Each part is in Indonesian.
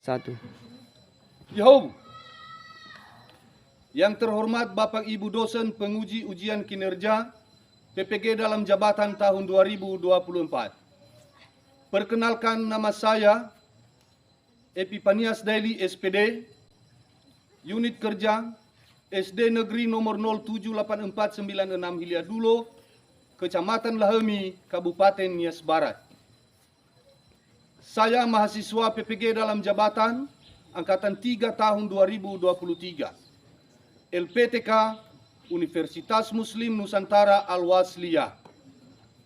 Satu. Yo, yang terhormat Bapak Ibu dosen penguji ujian kinerja PPG dalam jabatan tahun 2024. Perkenalkan, nama saya Epipanias Daily SPD, unit kerja SD Negeri nomor 0784996 Hiliadulo, Kecamatan Lahemi, Kabupaten Nias Barat. Saya mahasiswa PPG dalam jabatan Angkatan 3 tahun 2023. LPTK Universitas Muslim Nusantara Al-Wasliyah.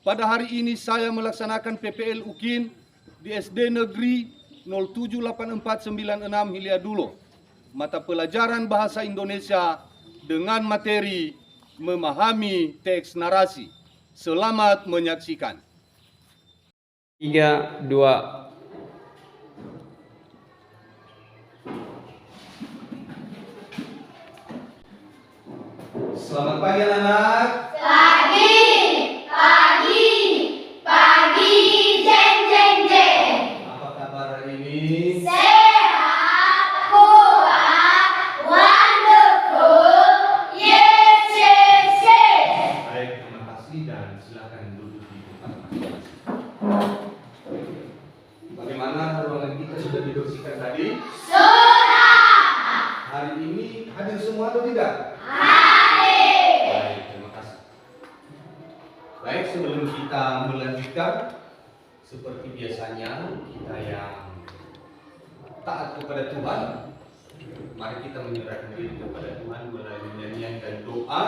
Pada hari ini saya melaksanakan PPL UKIN di SD Negeri 0784996 Hiliadulo. Mata pelajaran Bahasa Indonesia dengan materi memahami teks narasi. Selamat menyaksikan. 3, 2. Selamat pagi anak-anak. Pagi, jeng jeng jeng. Apa kabar hari ini? Sehat, kuat, wonderful, yes, yes, yes. Baik, terima kasih dan silakan duduk di tempat masing-masing. Bagaimana ruangan kita sudah dibersihkan tadi? Sudah. Hari ini hadir semua atau tidak? Hadir. Baik, terima kasih. Baik, sebelum kita melanjutkan, seperti biasanya kita yang taat kepada Tuhan, mari kita menyerahkan diri kepada Tuhan melalui nyanyian dan doa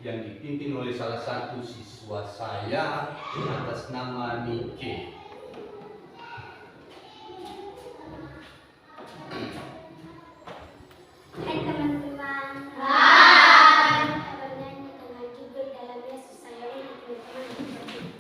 yang dipimpin oleh salah satu siswa saya atas nama Nike. Hai teman-teman. Hai. Bernyanyi dengan judul Dalam Yesus Saya untuk teman-teman.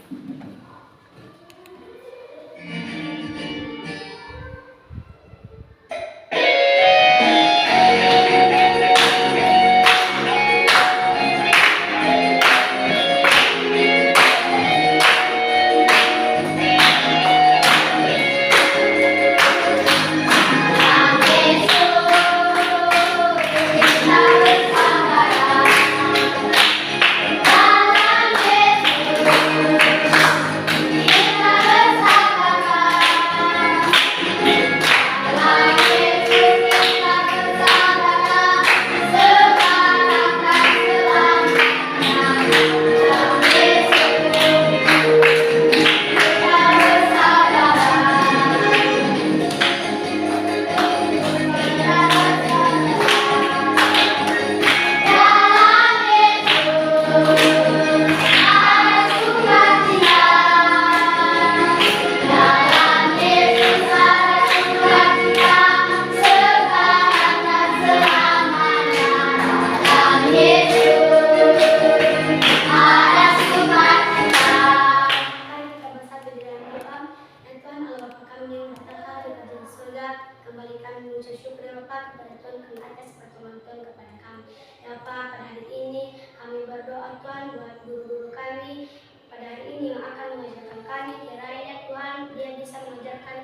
Kembali kami mengucap syukur ya Bapak kepada Tuhan karena atas pertolongan Tuhan kepada kami. Ya Bapak, pada hari ini kami berdoa Tuhan buat guru-guru kami pada hari ini yang akan mengajarkan kami. Kiranya Tuhan dia bisa mengajarkan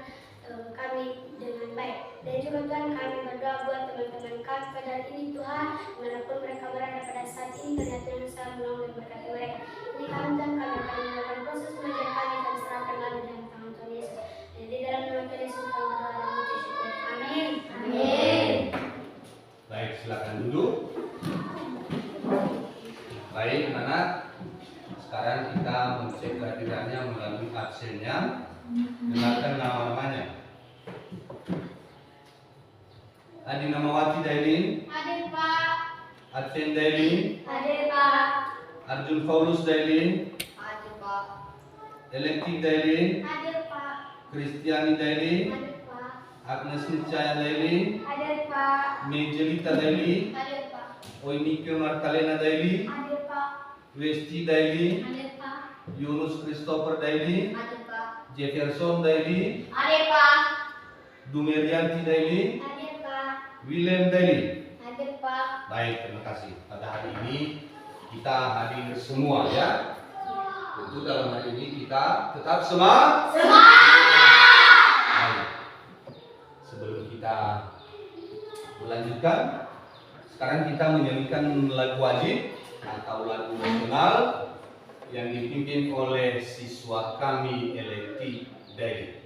kami dengan baik. Dan juga Tuhan kami berdoa buat teman-teman kami pada hari ini Tuhan, dimanapun mereka berada pada saat ini, ternyata Tuhan bisa menolong dan berkati mereka. Ini kami Tuhan, kami akan melakukan proses belajar kami dan serahkan lagi dalam tangan Tuhan Yesus. Dan di dalam nama Tuhan Yesus kami berdoa dan mengucap syukur. Amin. Amin. Baik, silakan duduk. Baik, anak. Sekarang kita mengecek kehadirannya melalui absennya. Dengarkan nama-namanya. Adi Namawati Dailin, Hadir Pak. Adven Dailin, Hadir Pak. Arjun Paulus Dailin, Hadir Pak. Elektif Dailin, Hadir Pak. Kristiani Dailin, Hadir Pak. Agnes Nicaya Dailin, Hadir Pak. Mejelita Dailin, Hadir Pak. Oinike Martalena Dailin, Hadir Pak. Westi Dailin, Hadir Pak. Yunus Christopher Dailin, Hadir Pak. Jefferson Dailin, Hadir Pak. Dumerianti Dailin, Hadir Pak. William Dailin. Hadir Pak. Baik, terima kasih. Pada hari ini kita hadir semua ya. Tentu dalam hari ini kita tetap semangat. Baik. Sebelum kita melanjutkan. Sekarang kita menyanyikan lagu wajib atau lagu nasional yang dipimpin oleh siswa kami Elective Day.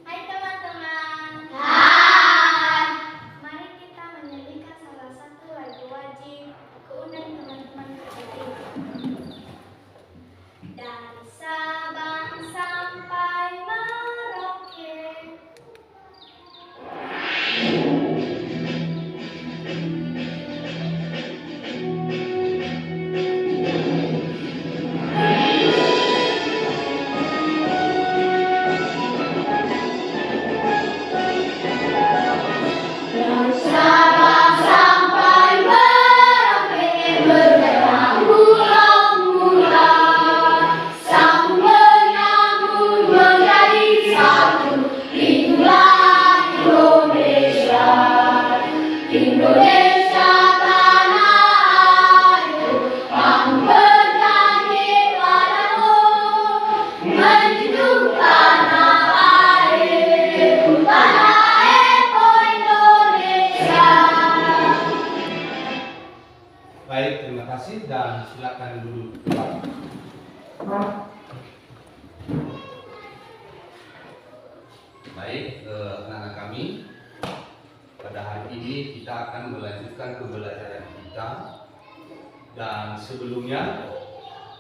Hai teman-teman. Hai. Mari kita menyanyikan salah satu lagu wajib. Aku undang teman-teman ke sini. Dari Sabang sampai Merauke. Dari Sabang sampai Merauke bergerak bulan-bulan, sang menyambut menjadi satu. Itulah Indonesia, Indonesia tanah airku. Aku berjanji padamu menjunjung tanah airku, tanah airku Indonesia. Baik, terima kasih dan silakan duduk kembali. Baik, anak-anak kami, pada hari ini kita akan melanjutkan pembelajaran kita. Dan sebelumnya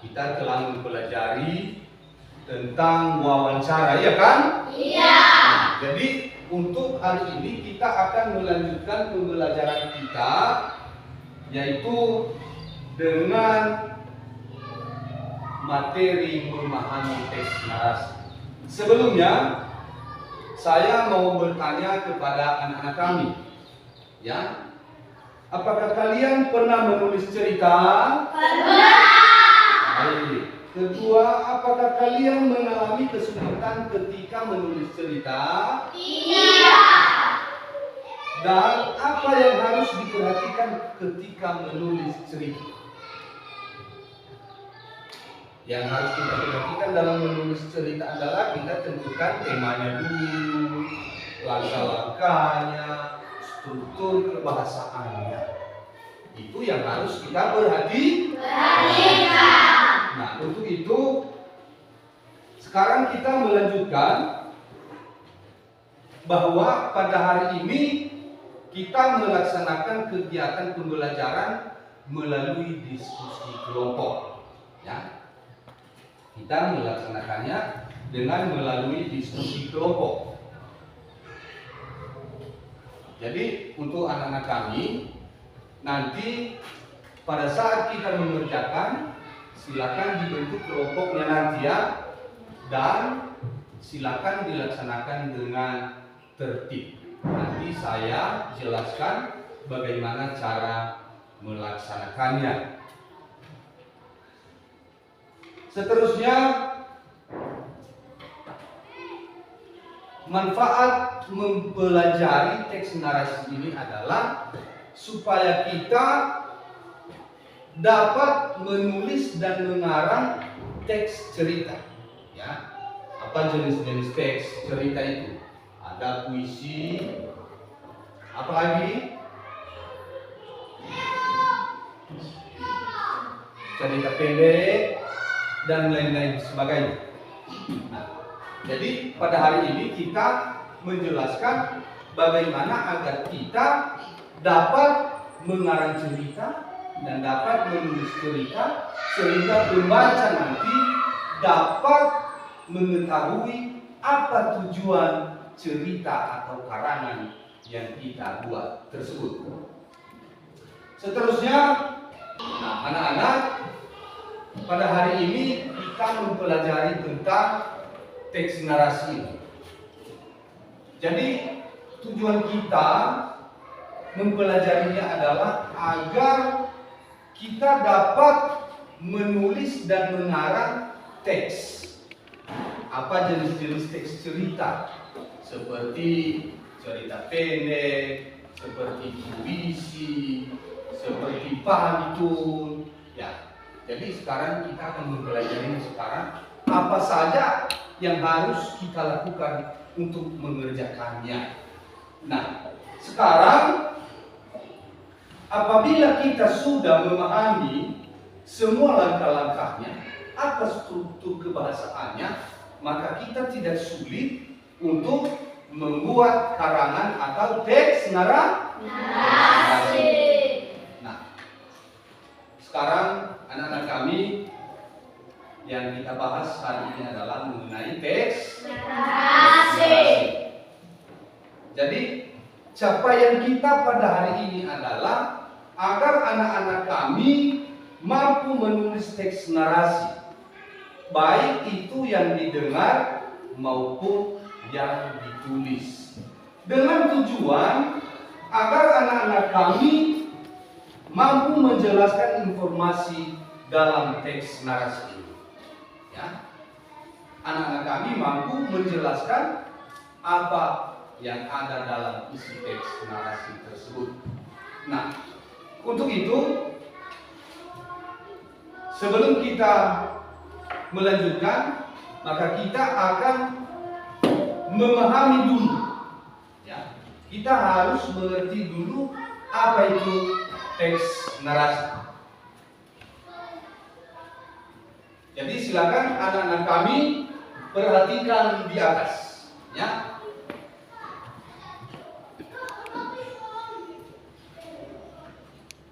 kita telah mempelajari tentang wawancara, ya kan? Iya. Jadi untuk hari ini kita akan melanjutkan pembelajaran kita, yaitu dengan materi memahami teks narasi. Sebelumnya saya mau bertanya kepada anak-anak kami, ya, apakah kalian pernah menulis cerita? Pernah. Baik. Kedua, apakah kalian mengalami kesulitan ketika menulis cerita? Iya. Dan apa yang harus diperhatikan ketika menulis cerita? Yang harus kita perhatikan dalam menulis cerita adalah kita tentukan temanya dulu, langkah-langkahnya, struktur kebahasaannya. Itu yang harus kita Perhatikan. Nah, untuk itu sekarang kita melanjutkan bahwa pada hari ini kita melaksanakan kegiatan pembelajaran melalui diskusi kelompok, ya. Kita melaksanakannya dengan melalui diskusi kelompok. Jadi untuk anak-anak kami, nanti pada saat kita mengerjakan, silakan dibentuk kelompoknya nanti, ya, dan silakan dilaksanakan dengan tertib. Nanti saya jelaskan bagaimana cara melaksanakannya. Seterusnya, manfaat mempelajari teks narasi ini adalah supaya kita dapat menulis dan mengarang teks cerita, ya. Apa jenis-jenis teks cerita itu? Ada puisi, apa lagi? Cerita pendek dan lain-lain sebagainya. Nah, jadi pada hari ini kita menjelaskan bagaimana agar kita dapat mengarang cerita dan dapat menulis cerita sehingga pembaca nanti dapat mengetahui apa tujuan cerita atau karangan yang kita buat tersebut. Seterusnya, nah, anak-anak, pada hari ini kita mempelajari tentang teks narasi. Jadi tujuan kita mempelajarinya adalah agar kita dapat menulis dan mengarang teks. Apa jenis-jenis teks cerita? Seperti cerita pendek, seperti puisi, seperti pantun, ya. Jadi sekarang kita akan mempelajari sekarang apa saja yang harus kita lakukan untuk mengerjakannya. Nah, sekarang apabila kita sudah memahami semua langkah-langkahnya, apa struktur kebahasaannya, maka kita tidak sulit untuk membuat karangan atau teks narasi. Nah, sekarang anak-anak kami yang kita bahas hari ini adalah mengenai teks narasi. Jadi capaian kita pada hari ini adalah agar anak-anak kami mampu menulis teks narasi, baik itu yang didengar maupun yang ditulis, dengan tujuan agar anak-anak kami mampu menjelaskan informasi dalam teks narasi ini. Ya, anak-anak kami mampu menjelaskan apa yang ada dalam isi teks narasi tersebut. Nah, untuk itu, sebelum kita melanjutkan, maka kita akan memahami dulu. Ya, kita harus mengerti dulu apa itu teks narasi. Jadi silakan anak-anak kami perhatikan di atas, ya.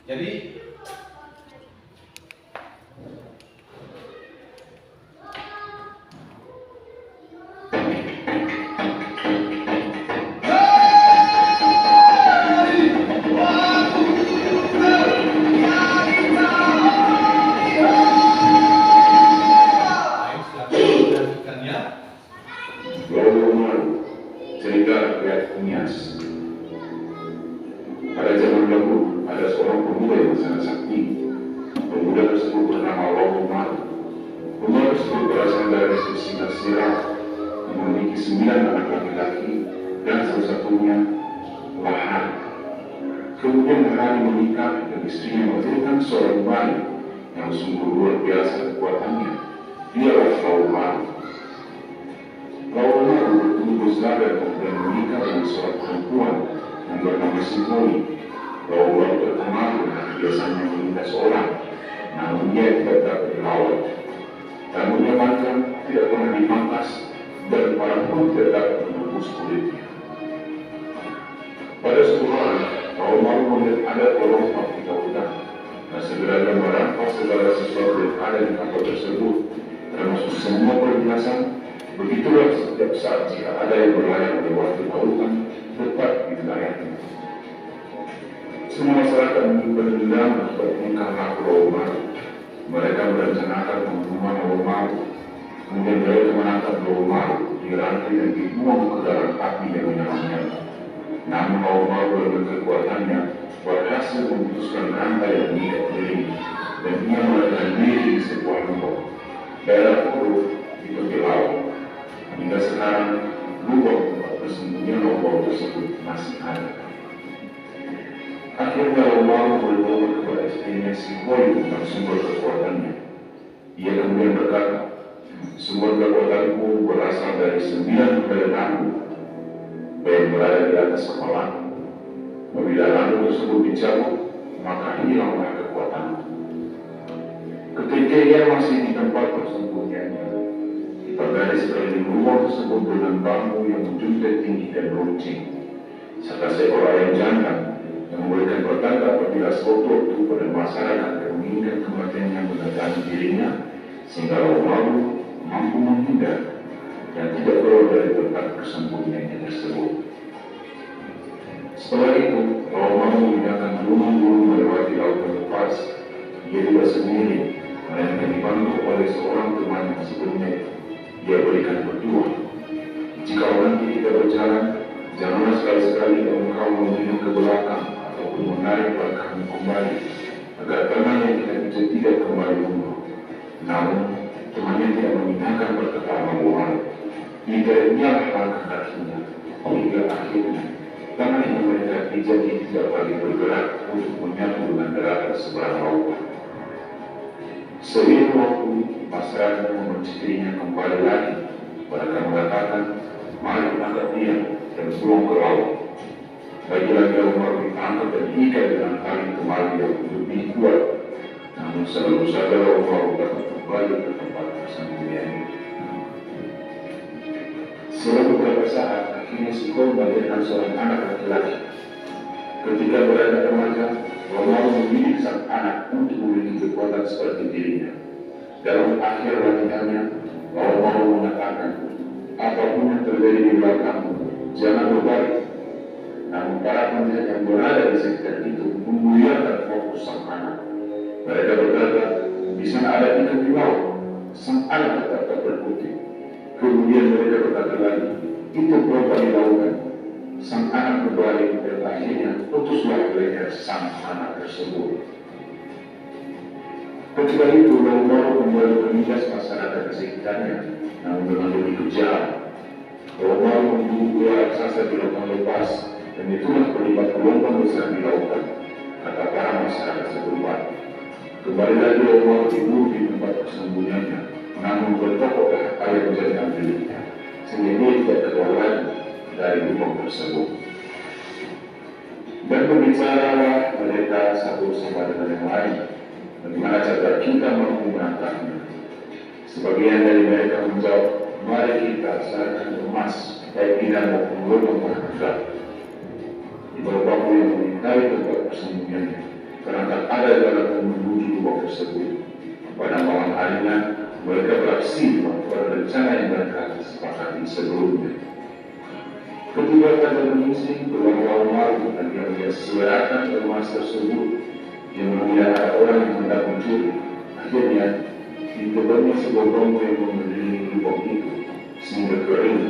Jadi cerita rakyat Nias. Pada zaman dahulu ada seorang pemuda yang sangat sakti. Pemuda tersebut bernama Umar. Umar tersebut berasal dari Sina Sirah, memiliki 9 anak laki-laki dan salah satunya Lahar. Kemudian Lahar menikah dan istrinya melahirkan seorang bayi yang sungguh luar biasa kekuatannya. Dialah Umar. Umar bertemu besar dan kemudian menikah dengan seorang perempuan yang bernama Simoni. Umar terkenal dengan biasanya menindas orang, namun dia tidak dapat dilawan. Rambutnya panjang, tidak pernah dipangkas, dan parang pun tidak dapat menembus kulitnya. Pada suatu hari, Umar melihat ada lorong di hutan, dan segera dia merampas segala sesuatu yang ada di kantor tersebut, termasuk semua perhiasan. Begitulah setiap saat jika ada yang berlayar melewati lautan tepat di wilayahnya. Semua masyarakat menyimpan dendam akibat tingkah laku Umar. Mereka merencanakan membunuh Umar. Kemudian mereka menangkap Umar, dirantai dan dibuang ke dalam api yang menyala-nyala. Namun Umar dengan kekuatannya berhasil memutuskan rantai yang mengikat dirinya, dan ia melarikan diri di sebuah lubang. Daerah Puruf di tepi laut. Hingga sekarang, lubang tempat bersembunyian Umar tersebut masih ada. Akhirnya Umar berdoa kepada istrinya Simoni tentang sumber kekuatannya. Ia kemudian berkata, sumber kekuatanku berasal dari 9 helai lampu yang berada di atas kepalaku. Apabila lampu tersebut dicabut, maka hilanglah kekuatanku. Ketika ia masih di tempat persembunyiannya, dipagari sekeliling rumah tersebut dengan bambu yang menjuntai tinggi dan runcing, serta seekor ayam jantan yang memberikan pertanda apabila suatu waktu pada masyarakat yang menginginkan kematiannya mendatangi dirinya, sehingga Umar mampu menghindar dan tidak keluar dari tempat persembunyiannya tersebut. Setelah itu, Umar memindahkan burung-burung melewati lautan lepas. Ia tidak sendiri, melainkan dibantu oleh seorang teman yang sebelumnya dia berikan berdua. Jika orang tidak berjalan, janganlah sekali-sekali engkau menunjuk ke belakang ataupun menarik langkahmu kembali, agar tangannya tidak kembali mundur. Namun, temannya tidak memindahkan perkataan Umar. Tidaknya langkah kakinya, hingga akhirnya tangan yang mereka dijadi tidak lagi bergerak untuk menyatu dengan daratan seberang lautan. Seiring waktu, masyarakat mencirinya kembali lagi. Mereka mengatakan, mari angkat dia dan buang ke laut. Lagi-lagi Umar diangkat dan diikat dengan tali kembali yang lebih kuat. Namun selalu saja Umar dapat kembali ke tempat persembunyiannya. Setelah beberapa saat, akhirnya Sihon melahirkan seorang anak laki-laki. Ketika berada remaja, Umar memilih sang anak untuk memiliki kekuatan seperti dirinya. Dalam akhir latihannya, Umar mengatakan, apapun yang terjadi di belakangmu, jangan berbalik. Namun para penjahat yang berada di sekitar itu memuliakan fokus sang anak. Mereka berkata, di sana ada ikan di laut. Sang anak tetap tak berkutik. Kemudian mereka berkata lagi, itu perempuan di lautan. Sang anak berbalik dan akhirnya putuslah leher sang anak tersebut. Ketika itu, Umar kembali menindas masyarakat di sekitarnya, namun dengan lebih kejam. Umar membunuh dua raksasa di lautan lepas, dan itulah penyebab gelombang besar di lautan, kata para masyarakat setempat. Kembali lagi Umar tidur di tempat persembunyiannya, namun bertokoklah ayat menjadi miliknya, sehingga dia tidak keluar lagi dari lubang tersebut. Dan berbicaralah mereka satu sama dengan yang lain, bagaimana cara kita mampu menangkapnya. Sebagian dari mereka menjawab, mari kita serahkan emas, baik dinar maupun lubang berharga. Di beberapa yang mengintai tempat persembunyiannya, karena tak ada jalan menuju lubang tersebut. Pada malam harinya, mereka beraksi melakukan rencana yang mereka sepakati sebelumnya. Ketika pada mengisi, keluarga Umar dan dia serahkan emas tersebut. Dia melihat ada orang yang hendak mencuri. Akhirnya, ditebarnya sebuah bambu yang mengelilingi lubang itu, sehingga kering.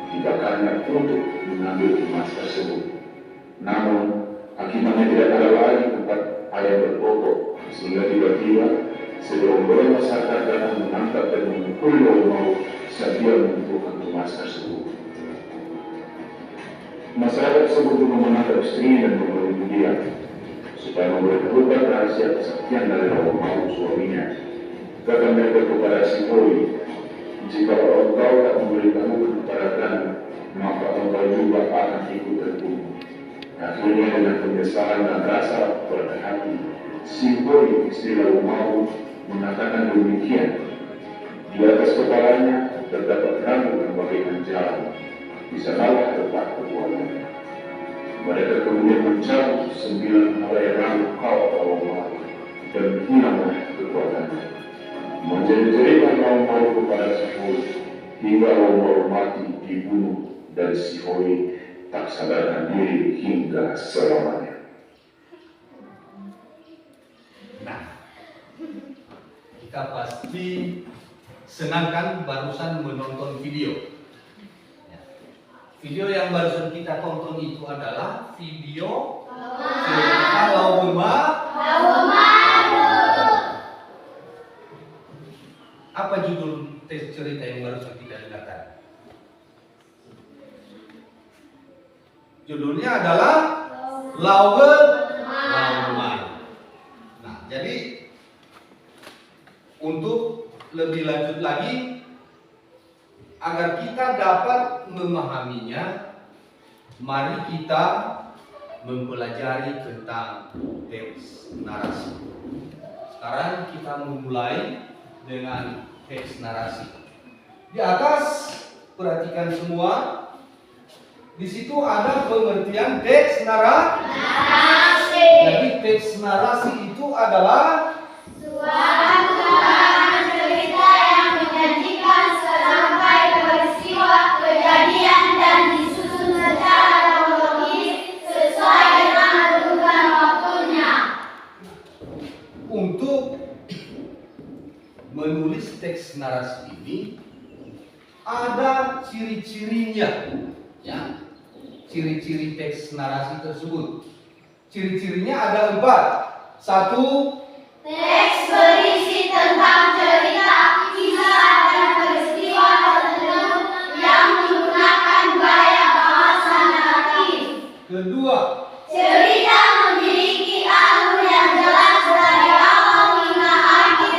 Dibakarnya untuk mengambil emas tersebut. Namun, akibatnya tidak ada lagi tempat ayam berkokok, sehingga tiba-tiba segerombolan masyarakat datang menangkap dan memukul Umar saat dia mengumpulkan emas tersebut. Masyarakat tersebut juga menangkap istrinya dan membunuh dia, supaya memberitahukan rahasia kesaktian dari Umar suaminya. Kata mereka kepada Sihon, jika engkau tak memberitahu kepada kami, maka engkau juga akan ikut terbunuh. Akhirnya dengan penyesalan dan rasa berat hati, Sihon istri Umar mengatakan demikian. Di atas kepalanya terdapat rambut yang bagaikan jalan. Di sanalah letak kekuatannya. Mereka kemudian mencabut 9 helai rambut kepala Umar dan hilanglah kekuatannya. Menjadi-jadikan Umar kepada Sihon hingga Umar mati dibunuh dan Sihon tak sadarkan diri hingga selamanya. Nah, kita pasti senangkan barusan menonton video. Video yang barusan kita tonton itu adalah video Kalau Umar. Apa judul cerita yang barusan kita dengarkan? Judulnya adalah Laut Umar. Nah, jadi untuk lebih lanjut lagi, agar kita dapat memahaminya, mari kita mempelajari tentang teks narasi. Sekarang kita memulai dengan teks narasi. Di atas perhatikan semua, di situ ada pengertian teks narasi. Jadi teks narasi itu adalah suatu karangan cerita yang menjanjikan serangkai peristiwa kejadian dan disusun secara kronologis sesuai dengan urutan waktunya. Untuk menulis teks narasi ini ada ciri-cirinya, ya. Ciri-ciri teks narasi tersebut. Ciri-cirinya ada 4. 1. Teks berisi tentang cerita, kisah, dan peristiwa tertentu yang menggunakan gaya bahasa naratif. 2. Cerita memiliki alur yang jelas dari awal hingga akhir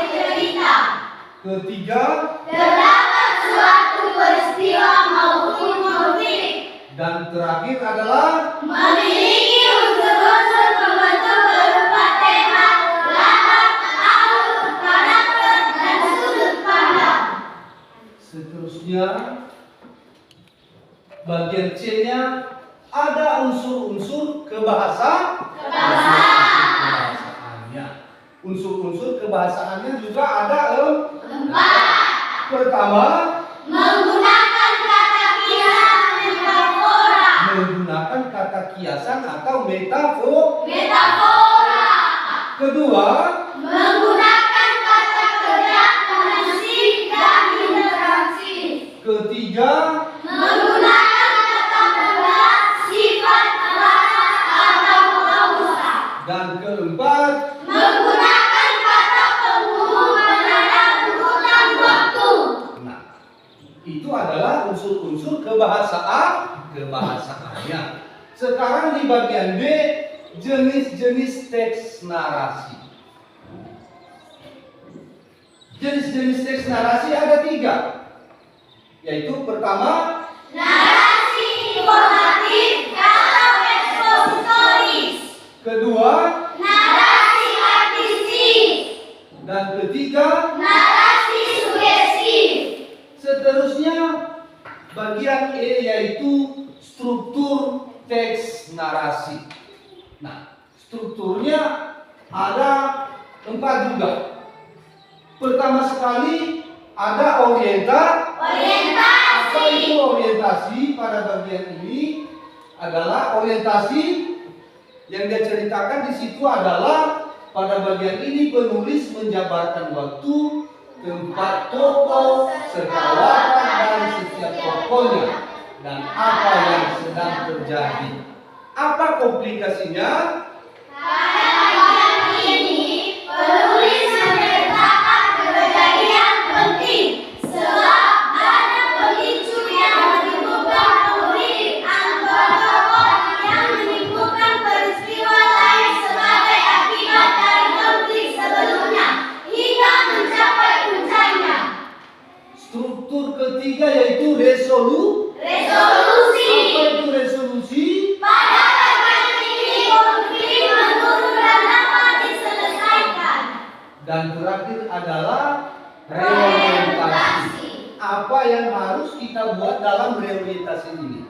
ketiga, terdapat suatu peristiwa maupun konflik. Dan terakhir adalah Memiliki unsur-unsur pembentuk berupa tema, latar, alur, karakter, dan sudut pandang. seterusnya. Bagian C-nya ada unsur-unsur kebahasaannya. Unsur-unsur kebahasaannya juga ada 4. Pertama, Menggunakan kata kiasan metafora. menggunakan kata kiasan atau metafora. Kedua, Menggunakan kata kerja, prinsip, dan interaksi. ketiga, Menggunakan kata benda, sifat, rasa, atau kausa. dan keempat, Menggunakan kata penghubung penanda urutan waktu. nah, itu adalah unsur-unsur kebahasaannya. Sekarang di bagian D, jenis-jenis teks narasi. Jenis-jenis teks narasi ada 3, yaitu pertama, Narasi informatif atau ekspositoris. kedua, Narasi artistik. dan ketiga. Narasi sugestif. Seterusnya bagian E yaitu struktur teks narasi. Nah, strukturnya ada 4 juga. Pertama sekali ada Orientasi. Apa itu orientasi? Pada bagian ini adalah orientasi yang dia ceritakan di situ adalah pada bagian ini penulis menjabarkan waktu, tempat tokoh, serta watak dari setiap tokohnya dan apa yang sedang terjadi. Apa komplikasinya? Pada bagian ini, penulis menceritakan kejadian penting sebab banyak pemicu yang menimbulkan konflik antar tokoh yang menimbulkan peristiwa lain sebagai akibat dari konflik sebelumnya hingga mencapai puncaknya. Struktur ketiga yaitu resolusi. Resolusi. Apa itu resolusi? Pada bagian ini konflik menurun dan dapat diselesaikan. Dan terakhir adalah reorientasi. Apa yang harus kita buat dalam reorientasi ini?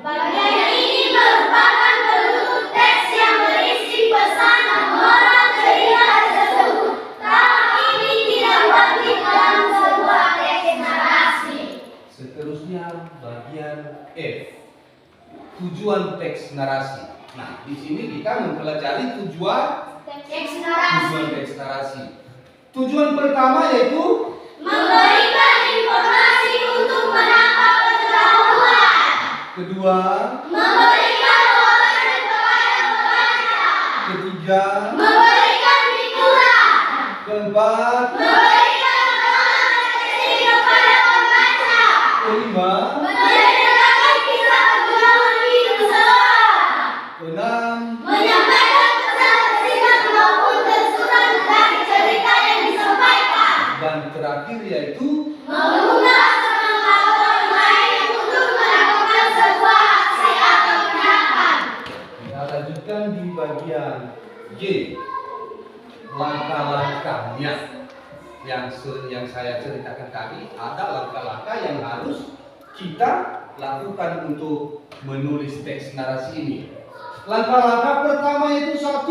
Bagian ini merupakan bentuk teks yang berisi pesan moral cerita tersebut. Tahap ini tidak wajib dalam sebuah teks narasi. Seterusnya bagian F, tujuan teks narasi. Nah, di sini kita mempelajari tujuan Teks narasi teks narasi. Tujuan pertama yaitu memberikan informasi untuk menambah pengetahuan, kedua, memberikan wawasan kepada pembaca, ketiga, memberikan hiburan, keempat, memberikan pengalaman tersendiri kepada pembaca, kelima, menceritakan kisah perjuangan hidup seseorang, keenam, menyampaikan pesan tersirat maupun tersurat dari cerita yang disampaikan, dan terakhir yaitu mengubah semangat orang lain untuk melakukan sebuah aksi atau tindakan. kita lanjutkan di bagian G, langkah-langkahnya. Yang saya ceritakan tadi ada langkah-langkah yang harus kita lakukan untuk menulis teks narasi ini. Langkah-langkah pertama itu 1,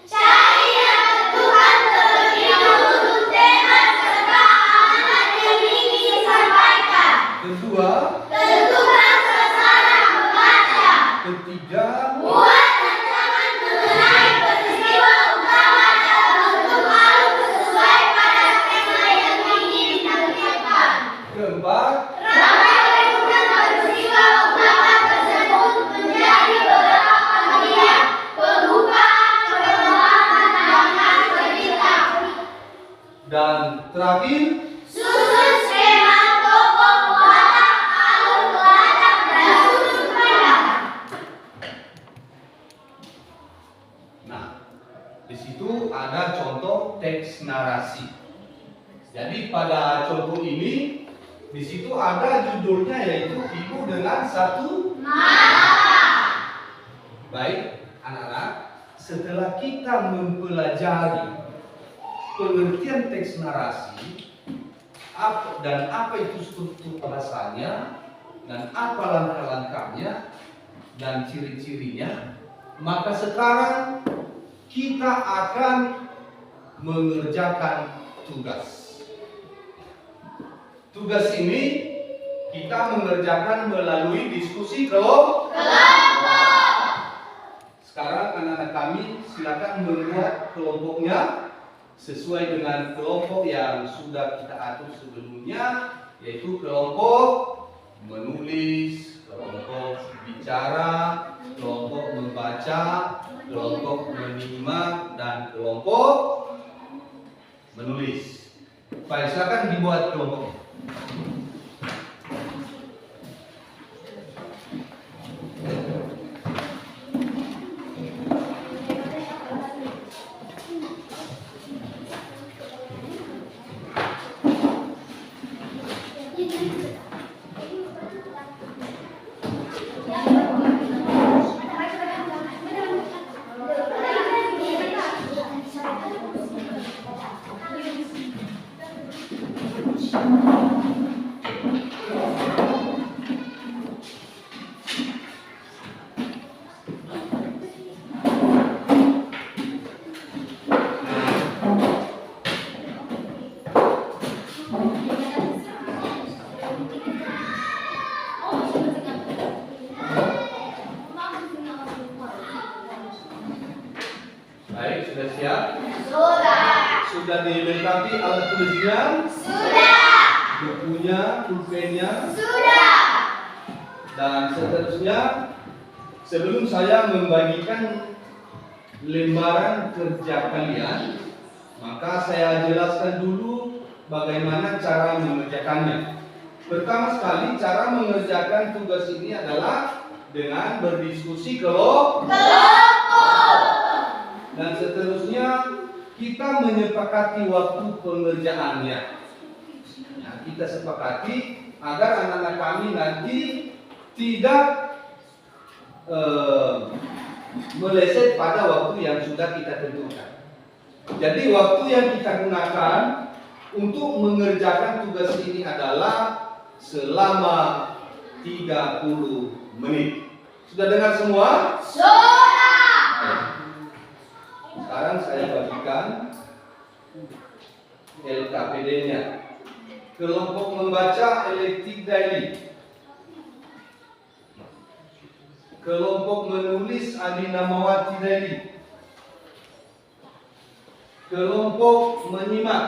Cari dan tentukan terlebih dahulu tema serta amanat yang ingin disampaikan. kedua, Tentukan sasaran pembaca. ketiga, Buat rancangan mengenai peristiwa utama dalam bentuk alur sesuai pada tema yang ingin ditampilkan. keempat, Rangkaian peristiwa utama tersebut menjadi beberapa bagian: pembukaan, perkembangan, dan cerita. dan terakhir Susun skema tokoh, watak, alur, watak, dan sudut pandang. Nah, di situ ada contoh teks narasi. Jadi pada contoh ini di situ ada judulnya yaitu ibu dengan satu mata. Baik, anak-anak, setelah kita mempelajari pengertian teks narasi dan apa itu struktur bahasanya dan apa langkah-langkahnya dan ciri-cirinya, maka sekarang kita akan mengerjakan tugas. Tugas ini kita mengerjakan melalui diskusi kelompok. Sekarang anak-anak kami silakan membuat kelompoknya sesuai dengan kelompok yang sudah kita atur sebelumnya, yaitu kelompok menulis, kelompok bicara, kelompok membaca, kelompok menyimak, dan kelompok menulis. Baik, silakan dibuat kelompoknya. Baik, sudah siap? Sudah. Sudah dilengkapi alat tulisnya? Sudah. Bukunya, pulpennya? Sudah. Dan seterusnya, sebelum saya membagikan lembaran kerja kalian, maka saya jelaskan dulu bagaimana cara mengerjakannya. Pertama sekali, cara mengerjakan tugas ini adalah dengan berdiskusi kelompok. Dan seterusnya kita menyepakati waktu pengerjaannya. Nah, kita sepakati agar anak-anak kami nanti tidak meleset pada waktu yang sudah kita tentukan. Jadi waktu yang kita gunakan untuk mengerjakan tugas ini adalah selama 30 menit. Sudah dengar semua? Sudah. Sekarang saya bagikan LKPD-nya. Kelompok membaca Electric Daily. Kelompok menulis Adina Mawati Daily. Kelompok menyimak.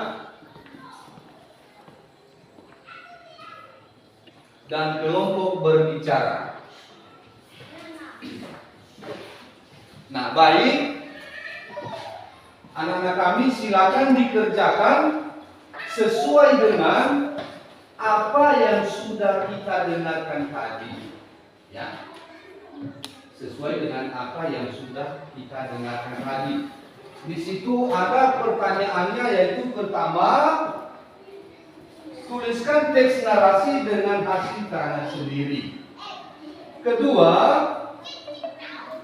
Dan kelompok berbicara. Nah, baik. Anak-anak kami silakan dikerjakan sesuai dengan apa yang sudah kita dengarkan tadi. Ya. Sesuai dengan apa yang sudah kita dengarkan tadi. Di situ ada pertanyaannya, yaitu pertama, tuliskan teks narasi dengan hasil karangan sendiri. Kedua,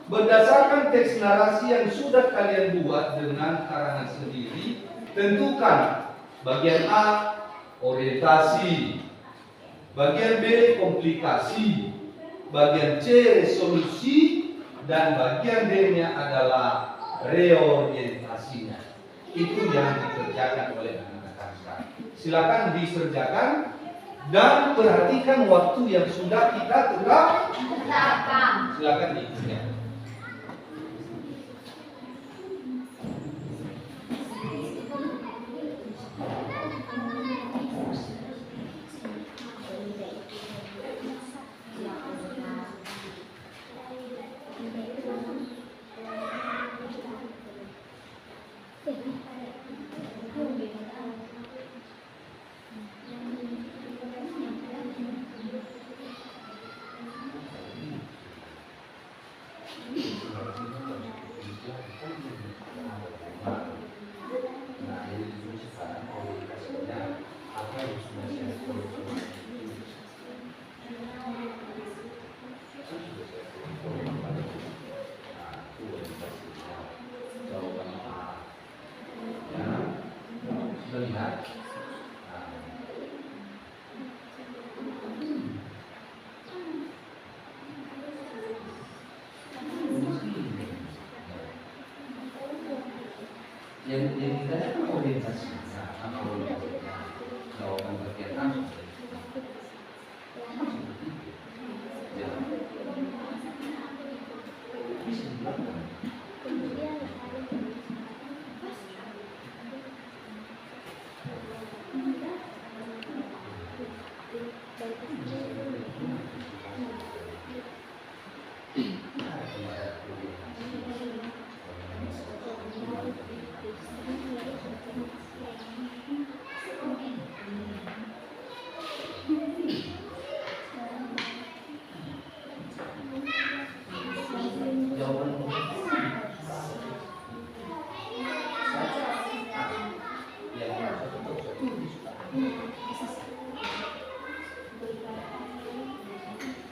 berdasarkan teks narasi yang sudah kalian buat dengan karangan sendiri, tentukan bagian A orientasi, bagian B komplikasi, bagian C resolusi, dan bagian D-nya adalah reorientasinya. Itu yang dikerjakan oleh anak-anak sekarang. Silakan dikerjakan dan perhatikan waktu yang sudah kita tetapkan. Silakan dikerjakan.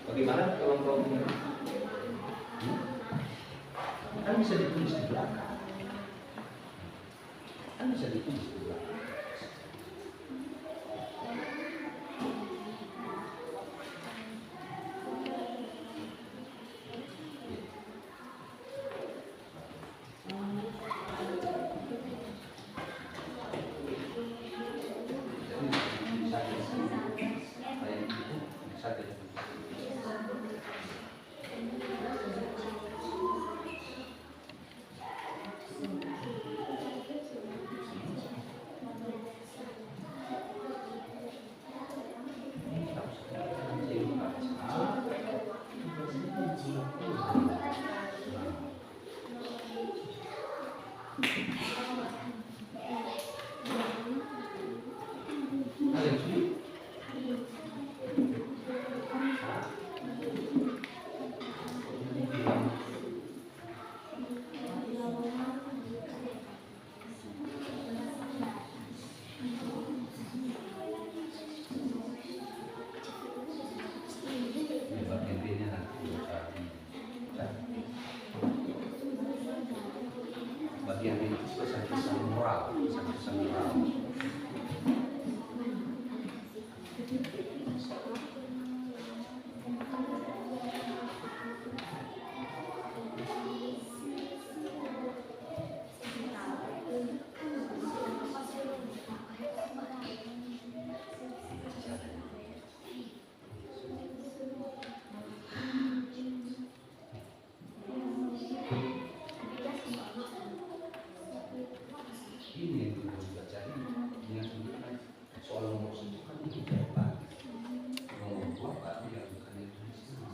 Bagaimana kalau kau kan bisa ditulis di belakang, kan bisa ditulis di belakang. Bagian ini pesan-pesan moral, pesan-pesan moral. Ini yang kita juga cari dengan tunjukkan soal nomor satu kan itu apa? Nomor dua apa yang bukan itu di sini.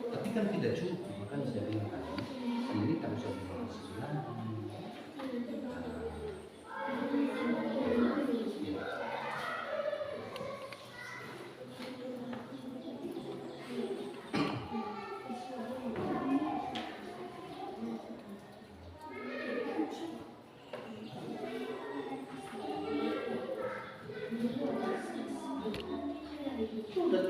Tapi kan tidak cukup, makanya saya bilang tadi ini tak usah dibahas lagi. Sudah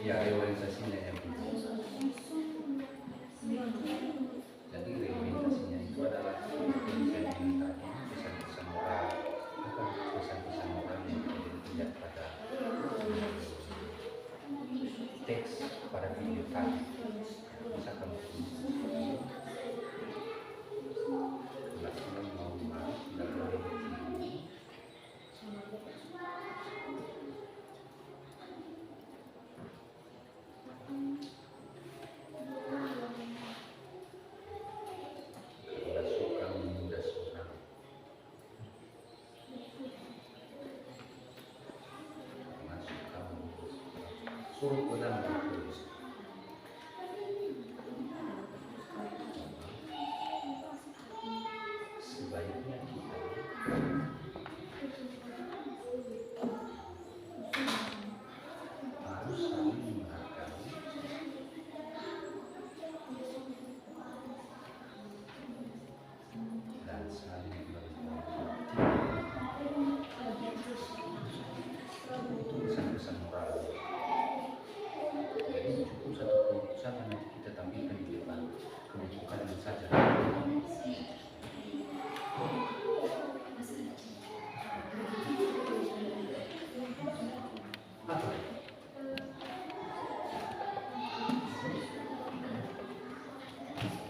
ya realisasinya yang jadi realisasinya itu adalah yang saya bilang tadi pesan-pesan moral, bukan pesan-pesan moral yang tidak pada teks pada video tadi. Misalkan kalau mau tidak boleh suruh orang bertulis. Sebaiknya kita harus saling menghargai dan saling berbagi. Itu pesan-pesan moral. Jadi cukup satu keputusan yang nanti kita tampilkan di depan kebutuhan saja.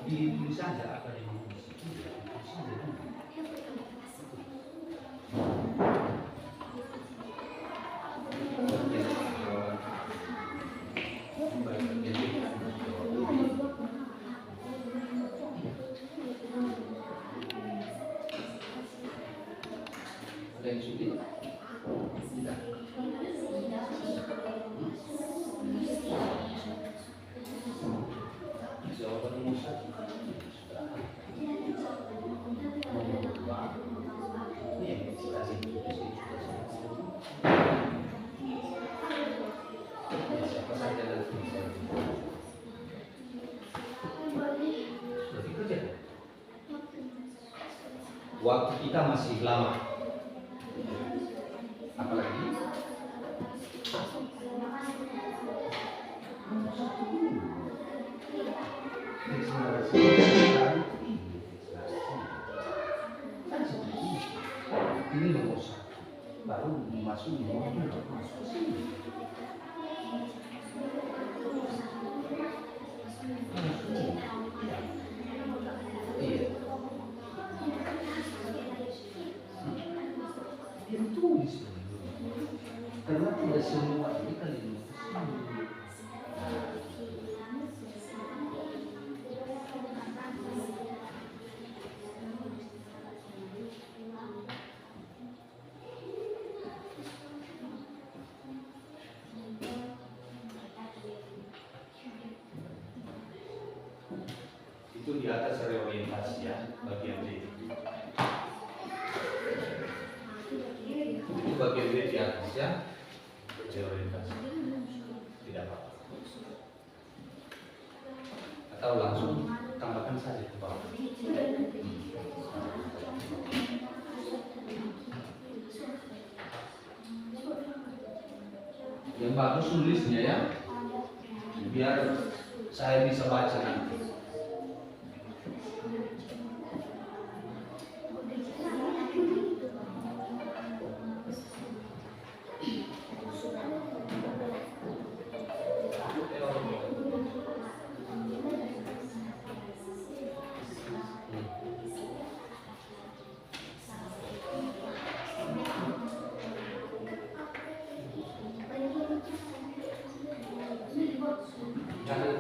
Ditulis saja apa yang mau ditulis saja. Bagian nomor satu kan sudah ada. Nomor dua itu yang kita sebut siapa saja nanti bisa seperti kerja. Waktu kita masih lama, apalagi ini nomor satu, baru masuk nomor dua. Iya. Dia tulis karena tidak semua ini kan di itu di atas reorientasi ya, bagian D. Itu bagian D di atas ya, reorientasi. Tidak apa-apa. Atau langsung tambahkan saja ke bawah. Yang bagus nulisnya ya, biar saya bisa baca nanti.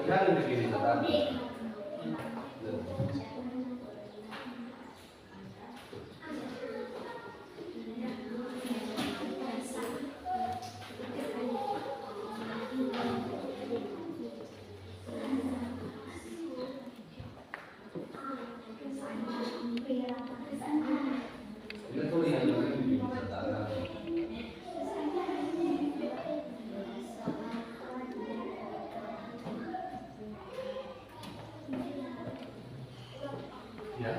Jangan begini tetapi ya.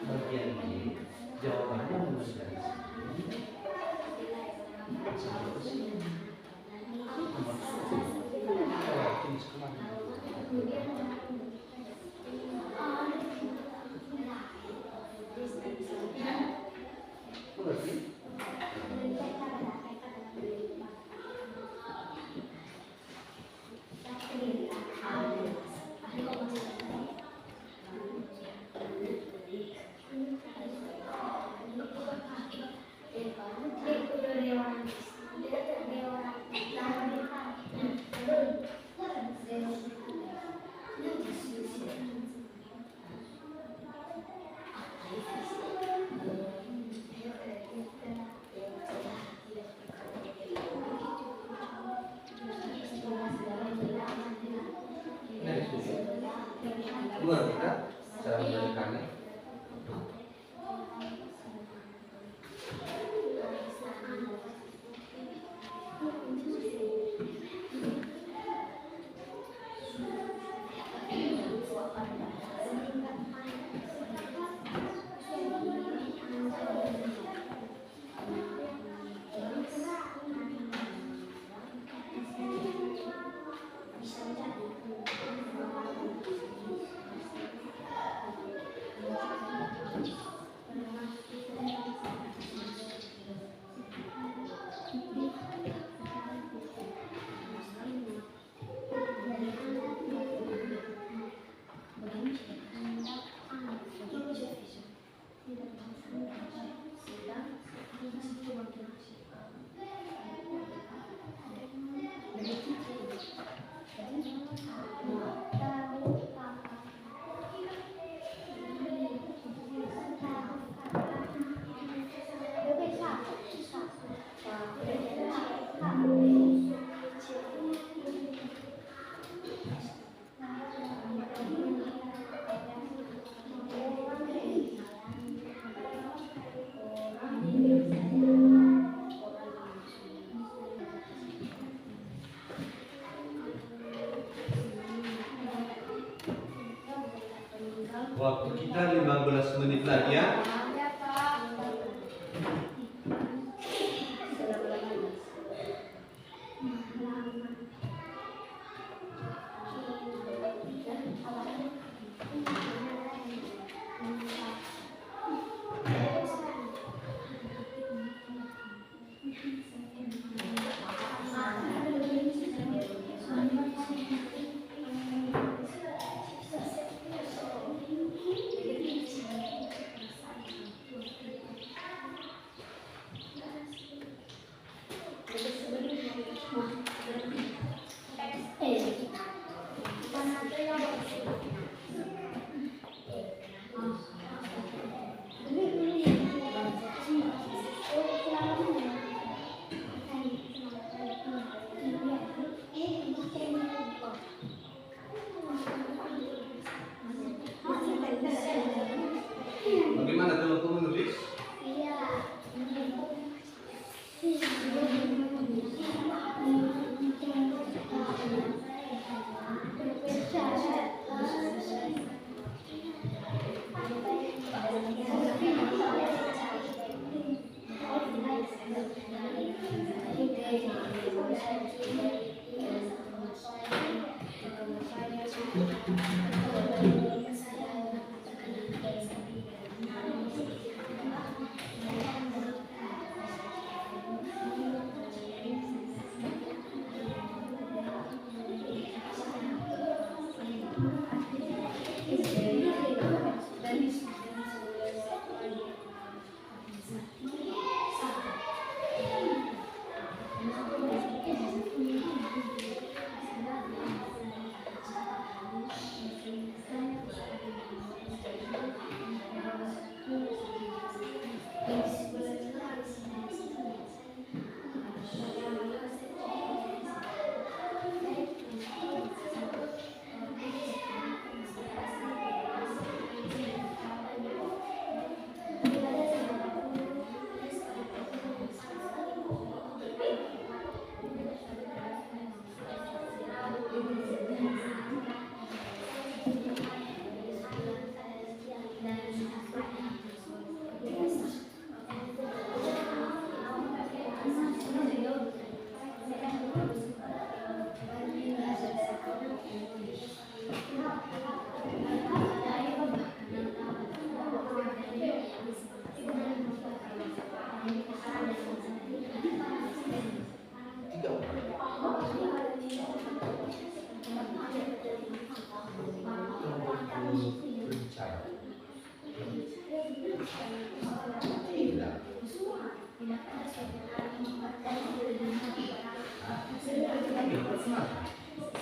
Bagian B, jawabannya harus dari sini.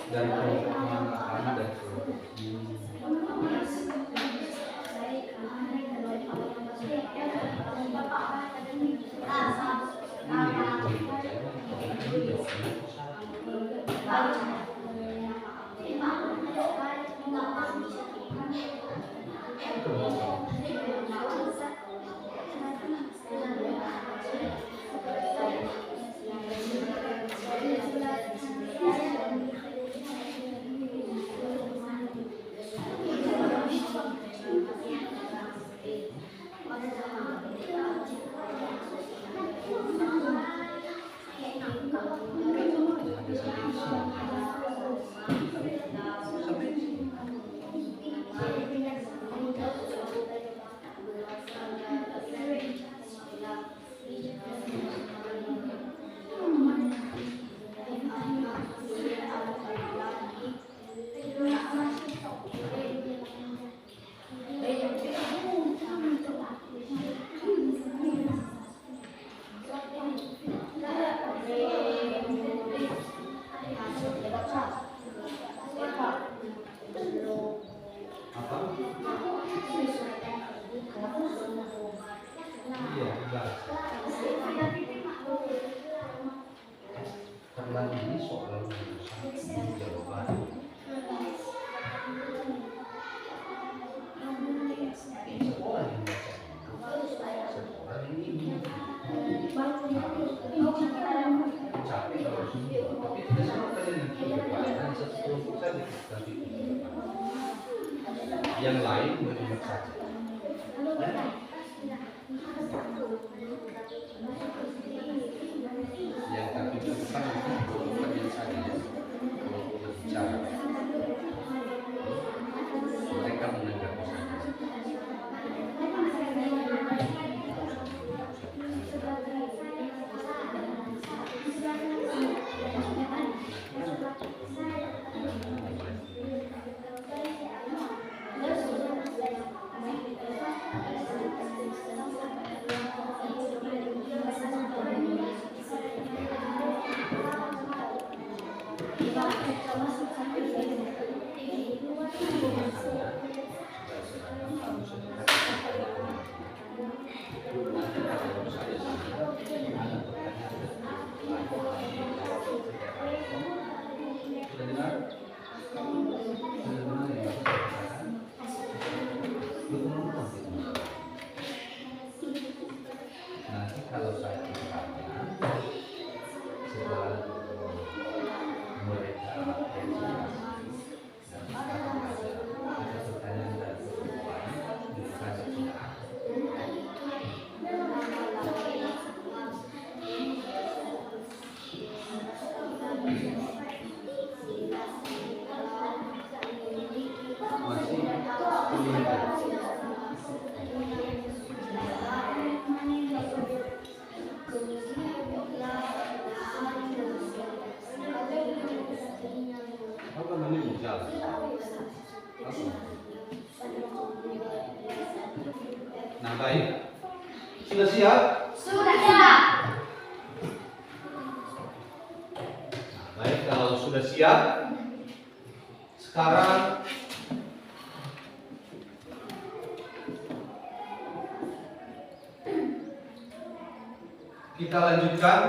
Dari kelompok mana kamu dan kelompok ini? Karena ini soal urusan jawaban. Sekolah yang sekolah ini capek kalau semua, tapi tidak sama kalian yang sesuatu saja tapi yang lain mengingat saja. Yang tapi bukan yang saja kalau berbicara mereka menanggapi saja. Nanti kalau saya tanya setelah mereka pertanyaan dan jawaban dikasih apa namanya jalan? Nah baik, sudah siap? Sudah siap. Nah, baik, kalau sudah siap, sekarang kita lanjutkan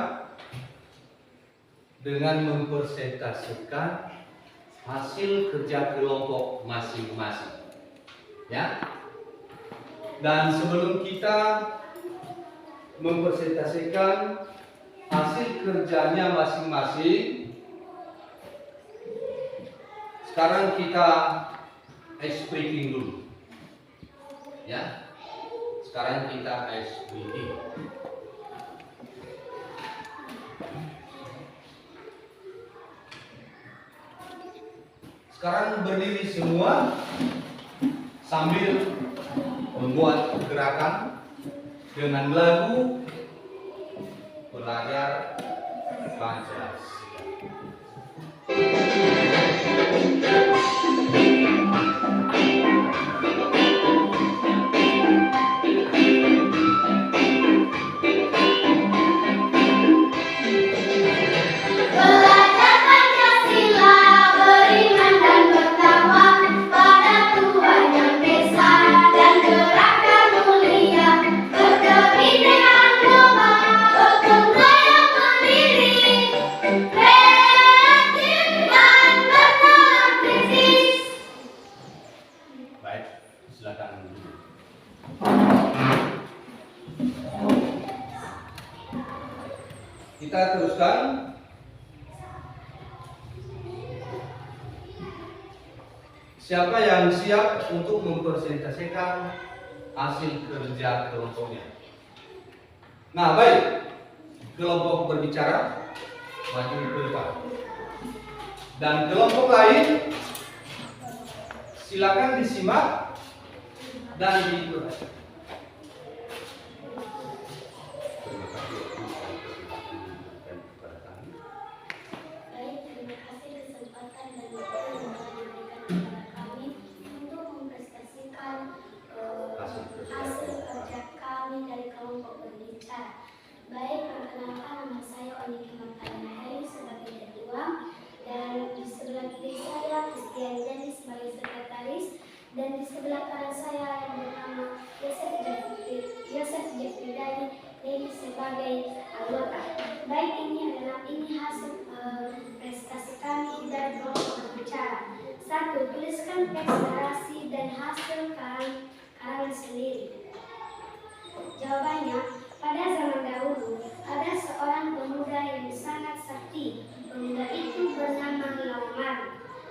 dengan mempresentasikan hasil kerja kelompok masing-masing. Ya. Dan sebelum kita mempresentasikan hasil kerjanya masing-masing, sekarang kita ice breaking dulu. Ya. Sekarang kita ice breaking. Sekarang berdiri semua sambil membuat gerakan dengan lagu Pelajar Pancasila. Kita teruskan. Siapa yang siap untuk mempresentasikan hasil kerja kelompoknya? Nah, baik. Kelompok berbicara, maju ke depan. Dan kelompok lain, silakan disimak dan diikuti. Baik, terima kasih kesempatan dan waktu yang telah diberikan kepada kami untuk mempresentasikan hasil kerja kami dari kelompok berbicara. Baik, perkenalkan nama saya Oniki Martani sebagai ketua, dan di sebelah kiri saya Christian Jani sebagai sekretaris, dan di sebelah kanan saya yang bernama Yosef Jeffrey Dani sebagai anggota. Baik, ini hasil prestasi kami dari kelompok berbicara. 1. Tuliskan teks narasi dan hasil karangan sendiri. Jawabannya, pada zaman dahulu ada seorang pemuda yang sangat sakti. Pemuda itu bernama Laumar.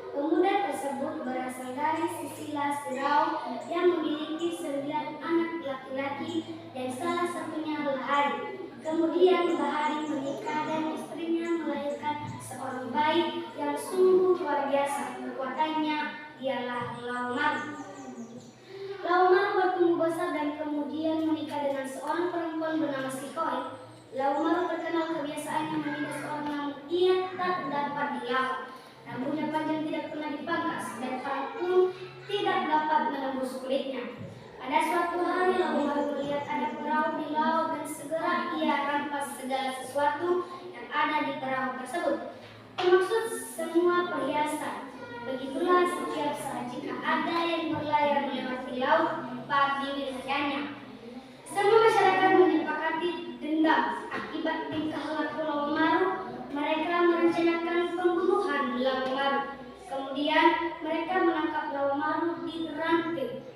Pemuda tersebut berasal dari Sisila Sirau yang memiliki 9 anak laki-laki dan salah satunya Lahari. Kemudian Lahari menikah dan istrinya melahirkan seorang bayi yang sungguh luar biasa. Kekuatannya ialah Laumar. Laumar bertumbuh besar dan kemudian menikah dengan seorang perempuan bernama Sikoi. Laumar terkenal kebiasaannya menjadi seorang namun ia tak dapat dilawan. Rambutnya panjang tidak pernah dipangkas dan parang pun tidak dapat menembus kulitnya. Pada suatu hari Laumar melihat ada perahu di laut dan segera ia rampas segala sesuatu yang ada di perahu tersebut, termaksud semua perhiasan. Begitulah setiap saat jika ada yang berlayar melewati laut, tempat diwilayahnya. Semua masyarakat menyepakati dendam akibat tingkah laku Laumar. Mereka merencanakan pembunuhan Laumar. Kemudian mereka menangkap Laumar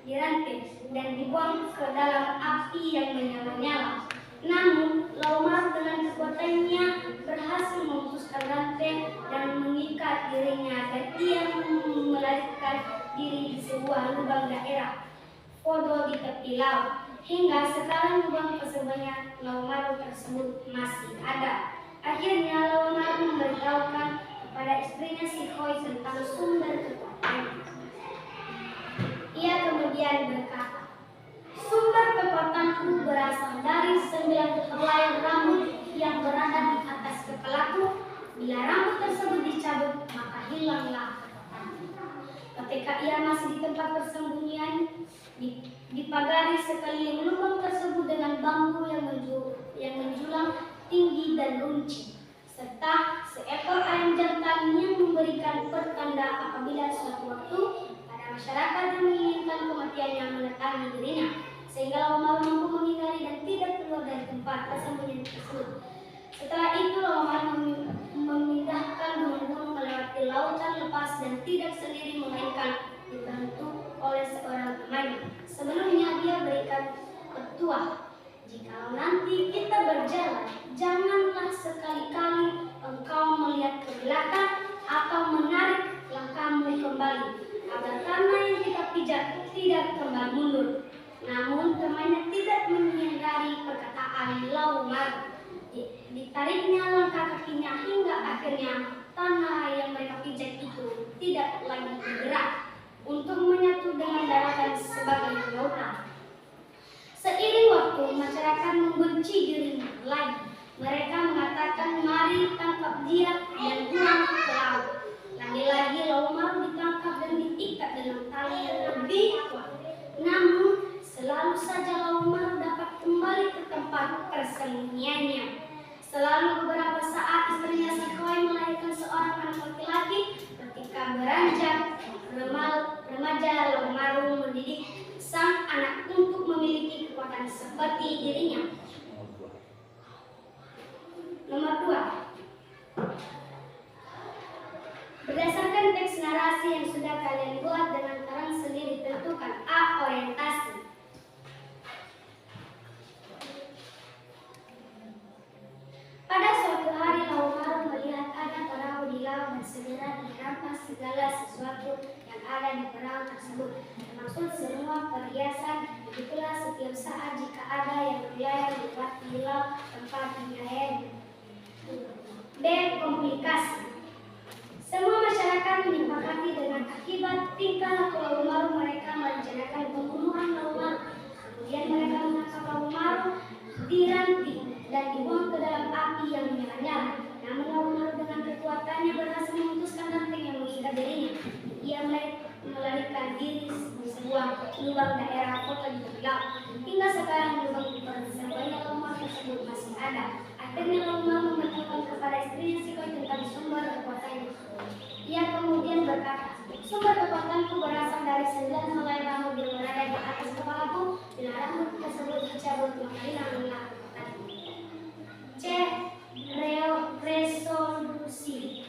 dirantai dan dibuang ke dalam api yang menyala-nyala. Namun Laumar dengan kekuatannya berhasil memutuskan rantai dan mengikat dirinya, dan ia melarikan diri di sebuah lubang daerah Fodo di tepi laut. Hingga sekarang lubang persebanyak Laumar tersebut masih ada. Akhirnya Laumar memberitahukan kepada istrinya Sikoi tentang sumber kekuatannya. Ia kemudian berkata, "Sumber kekuatanku berasal dari 9 helai rambut yang berada di atas kepalaku. Bila rambut tersebut dicabut, maka hilanglah kekuatanku." Ketika ia masih di tempat persembunyian, dipagari sekeliling lubang tersebut dengan bambu yang menjulang tinggi dan runcing, serta seekor ayam jantan yang memberikan pertanda apabila suatu waktu ada masyarakat yang menginginkan kematiannya mendatangi dirinya, sehingga Laumar mampu menghindari dan tidak keluar dari tempat persembunyian tersebut. Setelah itu Laumar memindahkan gunung-gunung melewati lautan lepas dan tidak sendiri, melainkan dibantu oleh seorang temannya. Sebelumnya dia berikan petua, "Jikalau nanti kita berjalan, janganlah sekali-kali engkau melihat ke belakang atau menarik langkahmu kembali, agar tanah yang kita pijak tidak kembali mundur." Namun temannya tidak menghindari perkataan Laumar. Ditariknya langkah kakinya hingga akhirnya tanah yang mereka pijak itu tidak lagi bergerak untuk menyatu dengan daratan sebagai lautan. Seiring waktu, masyarakat membenci dirinya lagi. Mereka mengatakan, "Mari tangkap dia dan buang ke laut." Lagi-lagi Laumar ditangkap dan diikat dengan tali yang lebih kuat. Namun selalu saja Laumar dapat kembali ke tempat persembunyiannya. Selalu beberapa saat istrinya Sikoi melahirkan seorang anak laki-laki. Ketika beranjak remaja, Laumar mendidik sang anak untuk memiliki kekuatan seperti dirinya. Nomor 2. Berdasarkan teks narasi yang sudah kalian buat dengan terang sendiri, tentukan A. Orientasi. Pada suatu merampas segala sesuatu yang ada di perahu tersebut, termasuk semua perhiasan. Begitulah setiap saat jika ada yang berlayar melewati laut tempat dilayani. B. Komplikasi. Semua masyarakat menyepakati dengan akibat tingkah laku Laut Maru mereka merencanakan pembunuhan Laut Maru. Kemudian mereka menangkap Laut Maru, diranting dan dibuang ke dalam api yang menyala-nyala. Namun Laut Maru dengan kekuatannya berhasil memutuskan ranting yang mengikat dirinya. Ia melarikan diri di sebuah lubang daerah kota di tepi laut. Hingga sekarang lubang persembunyian Laut Maru tersebut masih ada. Akhirnya Laut Maru memberitahukan kepada istrinya Sikoi tentang sumber kekuatannya. Ia kemudian berkata, sumber kekuatanku berasal dari 9 helai rambut yang berada di atas kepalaku. Bila rambut tersebut dicabut, maka hilanglah kekuatanku. C. Resolusi.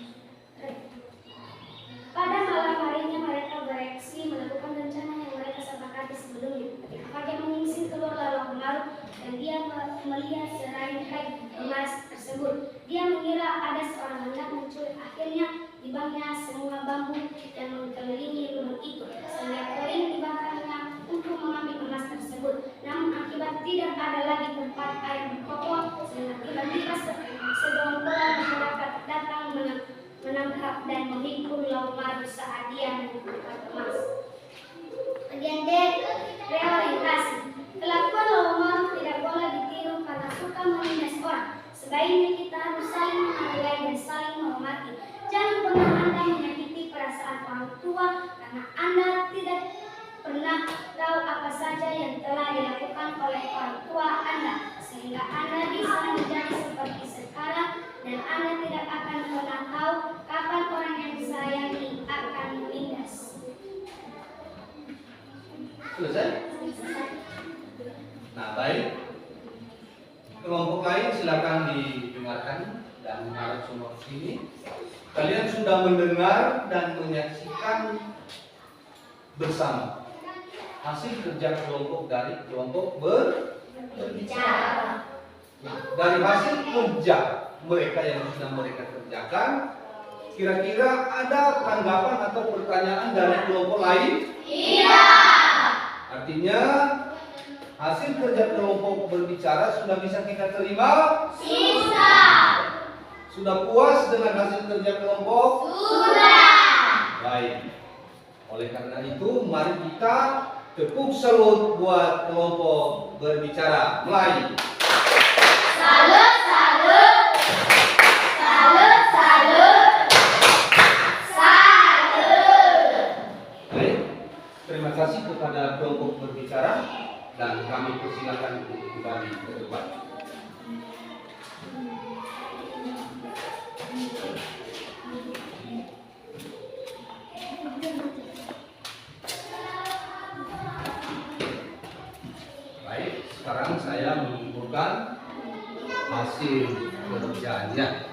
Pada malam harinya mereka bereaksi melakukan rencana yang mereka sepakati sebelumnya. Ketika Fajar menyingsing keluar Laut Maru dan dia melihat serangkai emas tersebut, dia mengira ada seorang hendak mencuri. Akhirnya dibangnya semua bambu yang mengelilingi lubang itu, sehingga koin dibakarnya untuk mengambil emas tersebut. Namun akibat tidak ada lagi tempat air berkokok, sehingga tiba-tiba segerombolan masyarakat datang menangkap dan memikul Laut Maru saat dia mengumpulkan emas. Bagian D. Reorientasi. Kelakuan Laut Maru tidak boleh ditiru karena suka menindas orang. Sebaiknya kita harus saling menghargai dan saling menghormati. Jangan pernah Anda menyakiti perasaan orang tua karena Anda tidak pernah tahu apa saja yang telah dilakukan oleh orang tua Anda, sehingga Anda bisa menjadi seperti sekarang, dan Anda tidak akan pernah tahu kapan orang yang disayangi akan menindas. Selesai? Nah, baik. Kelompok lain silakan didengarkan dan mengarah semua ke sini. Kalian sudah mendengar dan menyaksikan bersama hasil kerja kelompok dari kelompok berbicara. Dari hasil kerja mereka yang sudah mereka kerjakan, kira-kira ada tanggapan atau pertanyaan dari kelompok lain? Iya. Artinya hasil kerja kelompok berbicara sudah bisa kita terima? Bisa. Sudah puas dengan hasil kerja kelompok? Sudah. Baik. Oleh karena itu, mari kita tepuk salut buat kelompok berbicara. Mulai. Salut, salut. Salut, salut. Salut. Baik. Terima kasih kepada kelompok berbicara dan kami persilakan untuk kembali ke depan. Baik, sekarang saya mengumpulkan hasil kerjanya.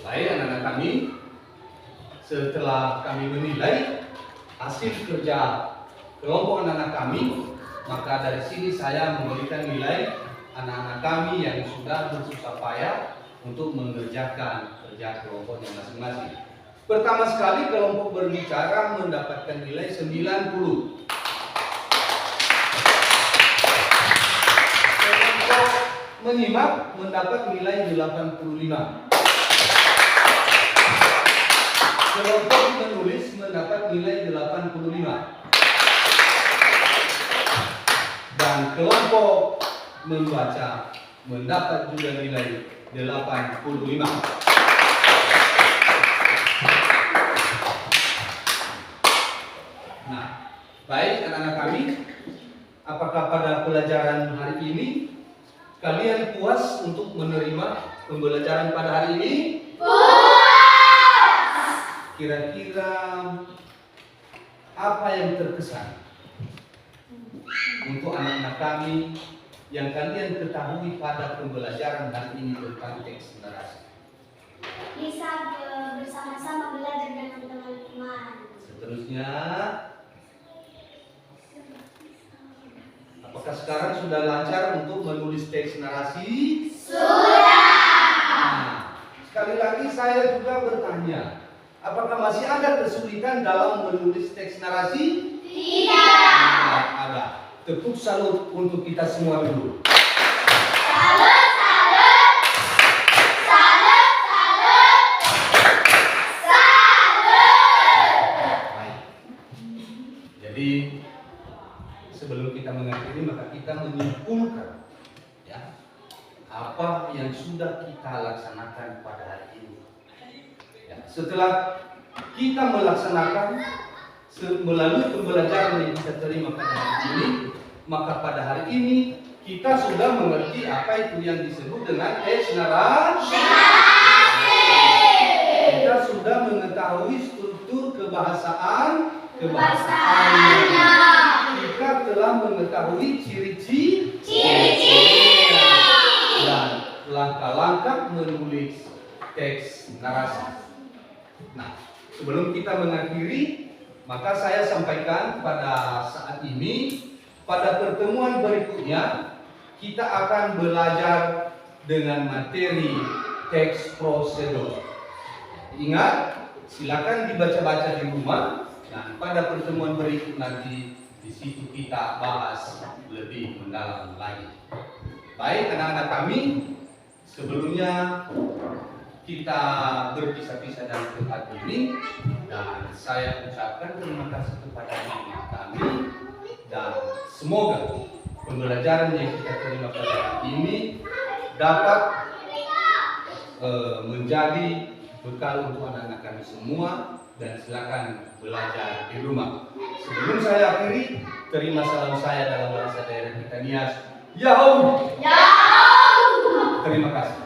Baik anak-anak kami, setelah kami menilai hasil kerja kelompok anak-anak kami, maka dari sini saya memberikan nilai anak-anak kami yang sudah bersusah payah untuk mengerjakan kerja kelompoknya masing-masing. Pertama sekali kelompok berbicara mendapatkan nilai 90. Kelompok menyimak mendapat nilai 85. Kelompok menulis mendapat nilai 85. dan kelompok membaca mendapat juga nilai 85. Nah, baik anak-anak kami, apakah pada pelajaran hari ini kalian puas untuk menerima pembelajaran pada hari ini? Puas! Kira-kira apa yang terkesan untuk anak-anak kami yang kalian ketahui pada pembelajaran hari ini tentang teks narasi? Bisa bersama-sama belajar dengan teman-teman. Seterusnya, apakah sekarang sudah lancar untuk menulis teks narasi? Sudah! Nah, sekali lagi saya juga bertanya, apakah masih ada kesulitan dalam menulis teks narasi? Tidak! Ada. Tepuk salut untuk kita semua dulu. Salut, salut! Salut, salut! Salut! Baik. Jadi sebelum kita mengakhiri, maka kita menyimpulkan ya apa yang sudah kita laksanakan pada hari ini. Ya, setelah kita melaksanakan melalui pembelajaran yang kita terima pada hari ini, maka pada hari ini kita sudah mengerti apa itu yang disebut dengan teks narasi. Kita sudah mengetahui struktur kebahasaannya. Kita telah mengetahui ciri-ciri dan langkah-langkah menulis teks narasi. Nah, sebelum kita mengakhiri, maka saya sampaikan pada saat ini, pada pertemuan berikutnya kita akan belajar dengan materi teks prosedur. Ingat, silakan dibaca-baca di rumah. Dan pada pertemuan berikut nanti di situ kita bahas lebih mendalam lagi. Baik anak-anak kami, sebelumnya kita berpisah-pisah dari tempat ini, dan saya ucapkan terima kasih kepada anak-anak kami, dan semoga pembelajaran yang kita terima pada hari ini dapat menjadi bekal untuk anak-anak kami semua, dan silakan belajar di rumah. Sebelum saya akhiri, terima salam saya dalam bahasa daerah kita, Nias. Yahoo! Terima kasih.